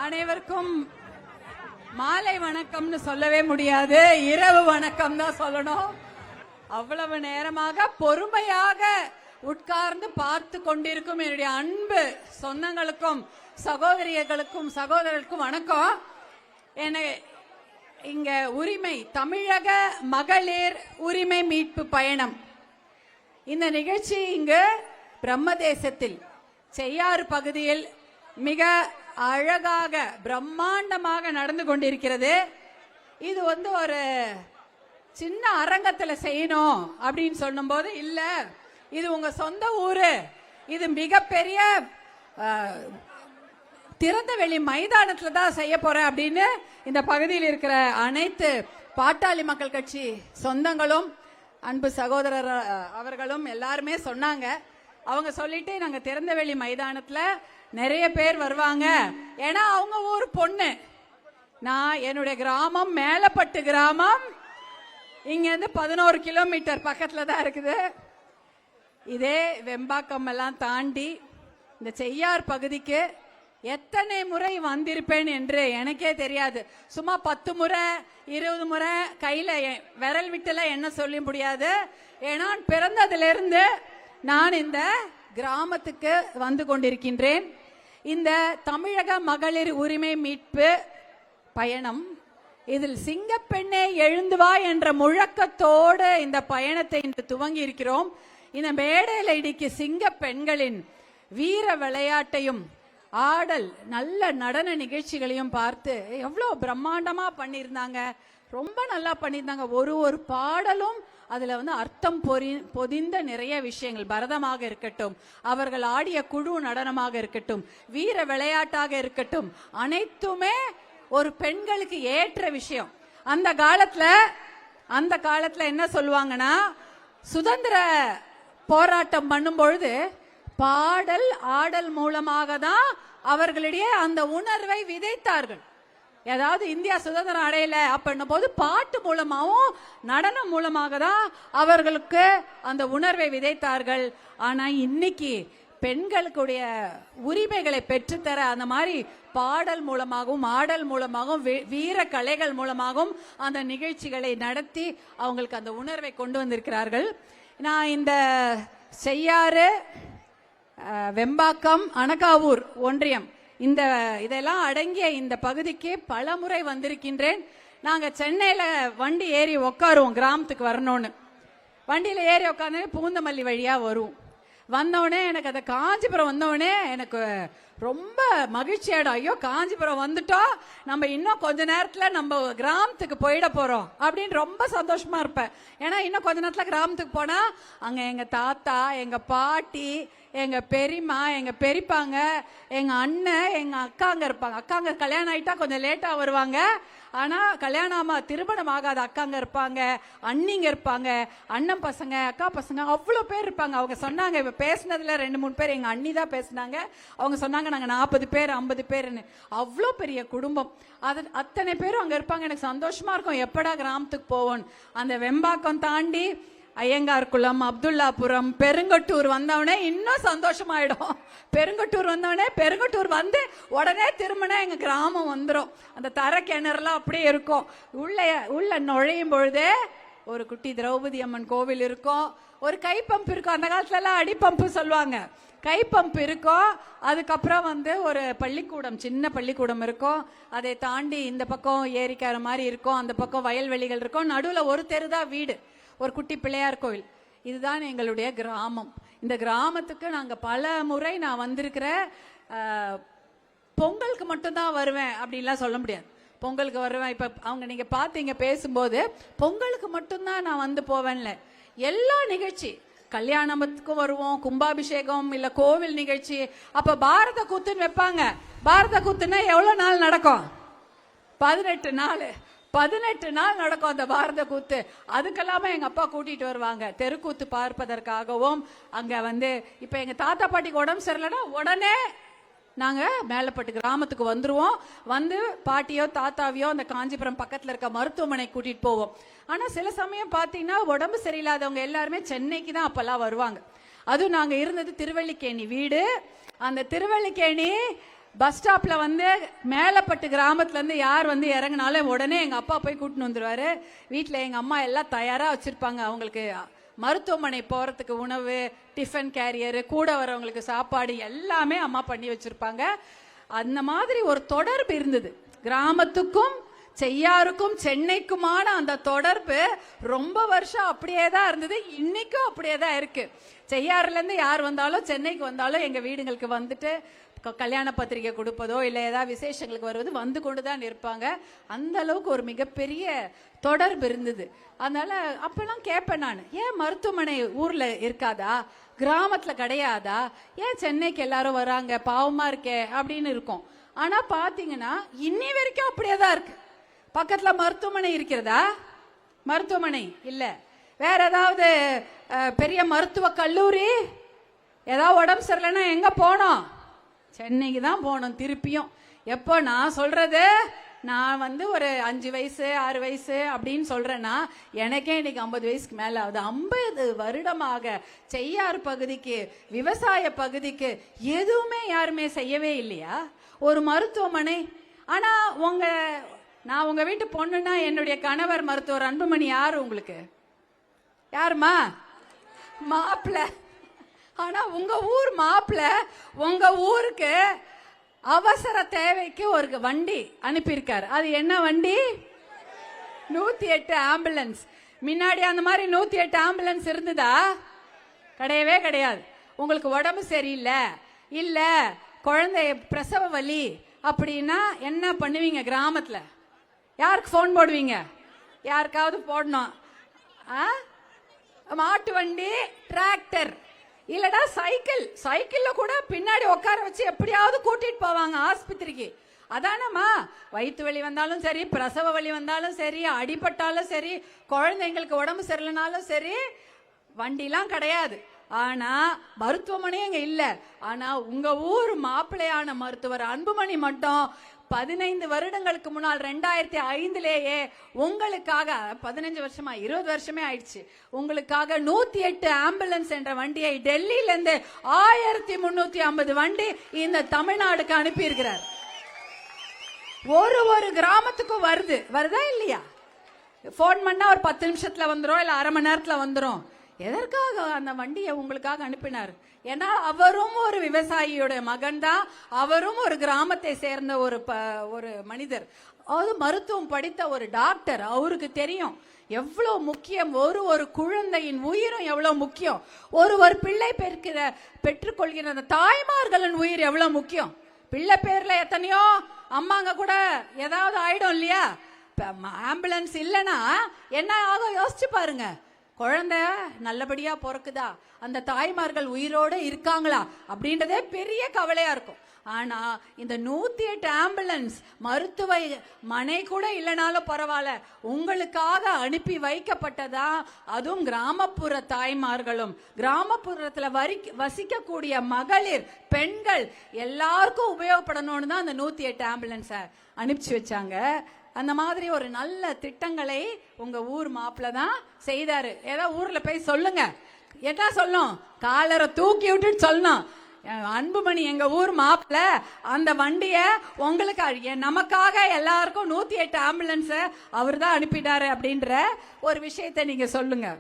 அனைவருக்கும் மாலை வணக்கம்னு சொல்லவே முடியாது, இரவு வணக்கம் தான் சொல்லணும். அவ்வளவு நேரமாக பொறுமையாக உட்கார்ந்து பார்த்து கொண்டிருக்கும் என்னுடைய அன்பு சொந்தங்களுக்கும் சகோதரிகளுக்கும் சகோதரர்களுக்கும் வணக்கம். இங்க உரிமை தமிழக மகளிர் உரிமை மீட்பு பயணம் இந்த நிகழ்ச்சி இங்கு பிரம்மதேசத்தில் செய்யாறு பகுதியில் மிக அழகாக பிரம்மாண்டமாக நடந்து கொண்டிருக்கிறது. இது ஒரு சின்ன அரங்கத்தில் செய்யணும் அப்படின்னு சொல்லும் போது இல்ல, இது உங்க சொந்த ஊரு, இது மிகப்பெரிய திறந்த வெளி மைதானத்துல தான் செய்ய போறேன் அப்படின்னு இந்த பகுதியில் இருக்கிற அனைத்து பாட்டாளி மக்கள் கட்சி சொந்தங்களும் அன்பு சகோதரர் அவர்களும் எல்லாருமே சொன்னாங்க. அவங்க சொல்லிட்டு நாங்க திறந்த வெளி மைதானத்துல நிறைய பேர் வருவாங்க, ஏன்னா அவங்க ஊர் பொண்ணு. நான் என்னுடைய கிராமம் மேலப்பட்டு கிராமம், இங்க இருந்து 11 கிலோமீட்டர் பக்கத்துல தான் இருக்குது. இதே வெம்பாக்கம் எல்லாம் தாண்டி இந்த செய்யார் பகுதிக்கு எத்தனை முறை வந்திருப்பேன் என்று எனக்கே தெரியாது. சும்மா 10 முறை 20 முறை கையில விரல் விட்டுல என்ன சொல்ல முடியாது. ஏன்னா பிறந்ததிலிருந்து நான் இந்த கிராமத்துக்கு வந்து கொண்டிருக்கின்றேன். இந்த தமிழக மகளிர் உரிமை மீட்பு பயணம், இதில் சிங்கப்பெண்ணே எழுந்து வா என்ற முழக்கத்தோடு இந்த பயணத்தை இன்று துவங்கி இருக்கிறோம். இந்த மேடையில் இடிக்கு சிங்க பெண்களின் வீர விளையாட்டையும் ஆடல் நல்ல நடன நிகழ்ச்சிகளையும் பார்த்து எவ்வளவு பிரம்மாண்டமா பண்ணியிருந்தாங்க, ரொம்ப நல்லா பண்ணியிருந்தாங்க. ஒரு பாடலும் அதுல அர்த்தம் பொதிந்த நிறைய விஷயங்கள், பரதமாக இருக்கட்டும், அவர்கள் ஆடிய குழு நடனமாக இருக்கட்டும், வீர விளையாட்டாக இருக்கட்டும், அனைத்துமே ஒரு பெண்களுக்கு ஏற்ற விஷயம். அந்த காலத்துல என்ன சொல்லுவாங்கன்னா, சுதந்திர போராட்டம் பண்ணும் பொழுது பாடல் ஆடல் மூலமாக தான் அவர்களிடையே அந்த உணர்வை விதைத்தார்கள். ஏதாவது இந்தியா சுதந்திரம் அடையல அப்படின்னும் போது பாட்டு மூலமாகவும் நடனம் மூலமாக தான் அவர்களுக்கு அந்த உணர்வை விதைத்தார்கள். ஆனா இன்னைக்கு பெண்களுக்குடைய உரிமைகளை பெற்றுத்தர அந்த மாதிரி பாடல் மூலமாகவும் ஆடல் மூலமாகவும் வீர கலைகள் மூலமாகவும் அந்த நிகழ்ச்சிகளை நடத்தி அவங்களுக்கு அந்த உணர்வை கொண்டு வந்திருக்கிறார்கள். நான் இந்த செய்யாறு, வெம்பாக்கம், அனகாவூர் ஒன்றியம் இதெல்லாம் அடங்கிய இந்த பகுதிக்கு பல முறை வந்திருக்கின்றேன். நாங்க சென்னையில வண்டி ஏறி உட்காருவோம், கிராமத்துக்கு வரணும்னு. வண்டியில ஏறி உட்காந்து பூந்தமல்லி வழியா வருவோம். வந்தோடனே எனக்கு அந்த காஞ்சிபுரம் வந்தோடனே எனக்கு ரொம்ப மகிழ்ச்சி ஆயிடும். ஐயோ, காஞ்சிபுரம் வந்துட்டோம், நம்ம இன்னும் கொஞ்ச நேரத்துல நம்ம கிராமத்துக்கு போயிட போறோம் அப்படின்னு ரொம்ப சந்தோஷமா இருப்பேன். ஏன்னா இன்னும் கொஞ்ச நேரத்துல கிராமத்துக்கு போனா அங்க எங்க தாத்தா, எங்க பாட்டி, எங்க பெரியம்மா, எங்க பெரியப்பாங்க, எங்க அண்ணன், எங்க அக்காங்க இருப்பாங்க. அக்காங்க கல்யாணம் ஆயிட்டா கொஞ்சம் லேட்டா வருவாங்க, ஆனா கல்யாணமா திருமணம் ஆகாத அக்காங்க இருப்பாங்க, அண்ணிங்க இருப்பாங்க, அண்ணன் பசங்க, அக்கா பசங்க, அவ்வளவு பேர் இருப்பாங்க. அவங்க சொன்னாங்க, இப்ப பேசினதுல 2-3 பேர் எங்க அண்ணி தான் பேசினாங்க. அவங்க சொன்னாங்க நாங்க 40 பேர் 50 பேர்னு. அவ்வளோ பெரிய குடும்பம், அத்தனை பேரும் அங்க இருப்பாங்க. எனக்கு சந்தோஷமா இருக்கும், எப்படா கிராமத்துக்கு போவோம். அந்த வெம்பாக்கம் தாண்டி ஐயங்கார் குளம், அப்துல்லாபுரம், பெருங்கட்டூர் வந்தவனே இன்னும் சந்தோஷமாயிடும். பெருங்கட்டூர் வந்தவனே, பெருங்கட்டூர் வந்து உடனே திரும்பினா எங்க கிராமம் வந்துடும். அந்த தர கிணறுலாம் அப்படியே இருக்கும். உள்ள நுழையும் பொழுதே ஒரு குட்டி திரௌபதி அம்மன் கோவில் இருக்கும், ஒரு கை பம்ப் இருக்கும். அந்த காலத்துல எல்லாம் அடி பம்பு சொல்லுவாங்க, கை பம்ப் இருக்கும். அதுக்கப்புறம் ஒரு பள்ளிக்கூடம், சின்ன பள்ளிக்கூடம் இருக்கும். அதை தாண்டி இந்த பக்கம் ஏரிக்கார மாதிரி இருக்கும், அந்த பக்கம் வயல்வெளிகள் இருக்கும், நடுவில் ஒரு தெருதான் வீடு, ஒரு குட்டி பிள்ளையார் கோயில். இதுதான் எங்களுடைய கிராமம். இந்த கிராமத்துக்கு நாங்க பல முறை நான் வந்திருக்கிறேன். பொங்கலுக்கு மட்டும்தான் வருவேன் அப்படின்லாம் சொல்ல முடியாது. பொங்கலுக்கு வருவேன். இப்ப அவங்க நீங்க பாத்தீங்க பேசும்போது, பொங்கலுக்கு மட்டும்தான் நான் வந்து போவேன்ல. எல்லா நிகழ்ச்சி, கல்யாணத்துக்கும் வருவோம், கும்பாபிஷேகம் இல்ல கோவில் நிகழ்ச்சி, அப்ப பாரத கூத்துன்னு வைப்பாங்க. பாரத கூத்துன்னா எவ்வளவு நாள் நடக்கும்? 18 நாள். 18 நாள் நடக்கும் அந்த பாரத கூத்து. அதுக்கெல்லாம எங்க அப்பா கூட்டிட்டு வருவாங்க தெருக்கூத்து பார்ப்பதற்காகவும். அங்க இப்ப எங்க தாத்தா பாட்டிக்கு உடம்பு சரியில்லைன்னா உடனே நாங்க மேலப்பட்டு கிராமத்துக்கு வந்துருவோம். வந்து பாட்டியோ தாத்தாவையோ அந்த காஞ்சிபுரம் பக்கத்துல இருக்க மருத்துவமனை கூட்டிட்டு போவோம். ஆனா சில சமயம் பாத்தீங்கன்னா உடம்பு சரியில்லாதவங்க எல்லாருமே சென்னைக்கு தான் அப்பெல்லாம் வருவாங்க. அதுவும் நாங்க இருந்தது திருவல்லிக்கேணி வீடு. அந்த திருவல்லிக்கேணி பஸ் ஸ்டாப்ல வந்து மேலப்பட்டு கிராமத்துல இருந்து யார் வந்து இறங்கினாலும் உடனே எங்க அப்பா போய் கூட்டின்னு வந்துருவாரு. வீட்டுல எங்க அம்மா எல்லாம் தயாரா வச்சிருப்பாங்க. அவங்களுக்கு மருத்துவமனை போறதுக்கு உணவு, டிஃபன் கேரியர், கூட வரவங்களுக்கு சாப்பாடு எல்லாமே அம்மா பண்ணி வச்சிருப்பாங்க. அந்த மாதிரி ஒரு தொடர்பு இருந்தது. கிராமத்துக்கும் செய்யாருக்கும் சென்னைக்குமான அந்த தொடர்பு ரொம்ப வருஷம் அப்படியே தான் இருந்தது. இன்னைக்கும் அப்படியே தான் இருக்கு. செய்யாறுல இருந்து யார் வந்தாலும் சென்னைக்கு வந்தாலும் எங்க வீடுங்களுக்கு வந்துட்டு கல்யாண பத்திரிகை கொடுப்பதோ இல்லை ஏதாவது விசேஷங்களுக்கு வருவது வந்து கொண்டுதான் இருப்பாங்க. அந்த அளவுக்கு ஒரு மிகப்பெரிய தொடர்பு இருந்தது. அதனால அப்பெல்லாம் கேட்பேன் நான், ஏன் மருத்துவமனை ஊர்ல இருக்காதா, கிராமத்துல கிடையாதா, ஏன் சென்னைக்கு எல்லாரும் வராங்க, பாவமா இருக்கே அப்படின்னு இருக்கும். ஆனா பாத்தீங்கன்னா இன்னி வரைக்கும் அப்படியே தான் இருக்கு. பக்கத்துல மருத்துவமனை இருக்கிறதா? மருத்துவமனை இல்ல. வேற ஏதாவது பெரிய மருத்துவ கல்லூரி, ஏதாவது உடம்பு சரியில்லைன்னா எங்க போனோம்? சென்னைக்கு தான் போனோம் திருப்பியும். எப்போ நான் சொல்றது, நான் வந்து ஒரு 5 வயசு 6 வயசு அப்படின்னு சொல்றேன்னா எனக்கே இன்னைக்கு 50 வயசுக்கு மேல ஆகுது. 50 வருடமாக செய்யாறு பகுதிக்கு, விவசாய பகுதிக்கு எதுவுமே யாருமே செய்யவே இல்லையா? ஒரு மருத்துவமனை. ஆனா நான் உங்க வீட்டு பொண்ணுன்னா என்னுடைய கணவர் மருத்துவர் அன்புமணி யாரு உங்களுக்கு? யாருமா? மாப்பிள்ள. ஆனா உங்க ஊர் மாப்பிள்ள உங்க ஊருக்கு அவசர தேவைக்கு ஒரு வண்டி அனுப்பியிருக்காரு. அது என்ன வண்டி? 108 ஆம்புலன்ஸ். முன்னாடி அந்த மாதிரி 108 ஆம்புலன்ஸ் இருந்ததா? கிடையவே கிடையாது. உங்களுக்கு உடம்பு சரியில்லை, இல்ல குழந்தை பிரசவ வலி அப்படின்னா என்ன பண்ணுவீங்க? கிராமத்துல யாருக்கு போன் போடுவீங்க? யாருக்காவது போடணும். மாட்டு வண்டி, டிராக்டர், இல்லடா சைக்கிள். சைக்கிள்ல கூட பின்னாடி உட்கார வச்சு எப்படியாவது கூட்டிட்டு போவாங்க ஆஸ்பத்திரிக்கு. அதானம்மா, வயிற்று வலி வந்தாலும் சரி, பிரசவ வலி வந்தாலும் சரி, அடிபட்டாலும் சரி, குழந்தைங்களுக்கு உடம்பு சரியில்லைனாலும் சரி, வண்டிலாம் கிடையாது. ஆனா மருத்துவமனையே இங்க இல்ல. ஆனா உங்க ஊர் மாப்பிள்ளையான மருத்துவர் அன்புமணி மட்டும் 15 வருடங்களுக்கு முன்னால் 2005 உங்களுக்காக, 15 வருஷமா 20 வருஷமே ஆயிடுச்சு, உங்களுக்காக 108 ஆம்புலன்ஸ் என்ற வண்டியை டெல்லியில இருந்து 1350 வண்டி இந்த தமிழ்நாடுக்கு அனுப்பி இருக்கிறார். ஒரு கிராமத்துக்கும் வருதா இல்லையா? போன் பண்ணா ஒரு 10 நிமிஷத்துல வந்துரும், இல்ல அரை மணி நேரத்துல வந்துரும். எதற்காக அந்த வண்டியை உங்களுக்காக அனுப்பினார்? ஏன்னா அவரும் ஒரு விவசாயியோட மகன் தான், அவரும் ஒரு கிராமத்தை சேர்ந்த ஒரு மனிதர், அது மருத்துவம் படித்த ஒரு டாக்டர். அவருக்கு தெரியும் எவ்வளவு முக்கியம், ஒரு குழந்தையின் உயிரும் எவ்வளவு முக்கியம், ஒரு பிள்ளை பெற்றுக்கொள்கிற அந்த தாய்மார்களின் உயிர் எவ்வளவு முக்கியம். பிள்ளை பேர்ல எத்தனையோ அம்மாங்க கூட ஏதாவது ஆயிடும் இல்லையா? ஆம்புலன்ஸ் இல்லைன்னா என்ன ஆகும் யோசிச்சு பாருங்க. குழந்தை நல்லபடியா பிறக்குதா, அந்த தாய்மார்கள் உயிரோட இருக்காங்களா அப்படின்றதே பெரிய கவலையா இருக்கும். ஆனா இந்த 108 ஆம்புலன்ஸ் மருத்துவ மனை கூட இல்லைனாலும் பரவாயில்ல, உங்களுக்காக அனுப்பி வைக்கப்பட்டதா. அதுவும் கிராமப்புற தாய்மார்களும் கிராமப்புறத்துல வசிக்கக்கூடிய மகளிர், பெண்கள் எல்லாருக்கும் உபயோகப்படணும்னு தான் அந்த 108 ஆம்புலன்ஸை அனுப்பிச்சு வச்சாங்க. அந்த மாதிரி ஒரு நல்ல திட்டங்களை உங்க ஊர் மாப்பிள்ள தான் செய்தாரு. ஏதாவது ஊர்ல போய் சொல்லுங்க. என்ன சொல்லும்? காலரை தூக்கி விட்டுட்டு சொல்லணும், அன்புமணி எங்க ஊர் மாப்பிள்ள அந்த வண்டிய உங்களுக்கு, நமக்காக எல்லாருக்கும் 108 ஆம்புலன்ஸ் அவர் தான் அனுப்பிட்டாரு அப்படின்ற ஒரு விஷயத்தை நீங்க சொல்லுங்க.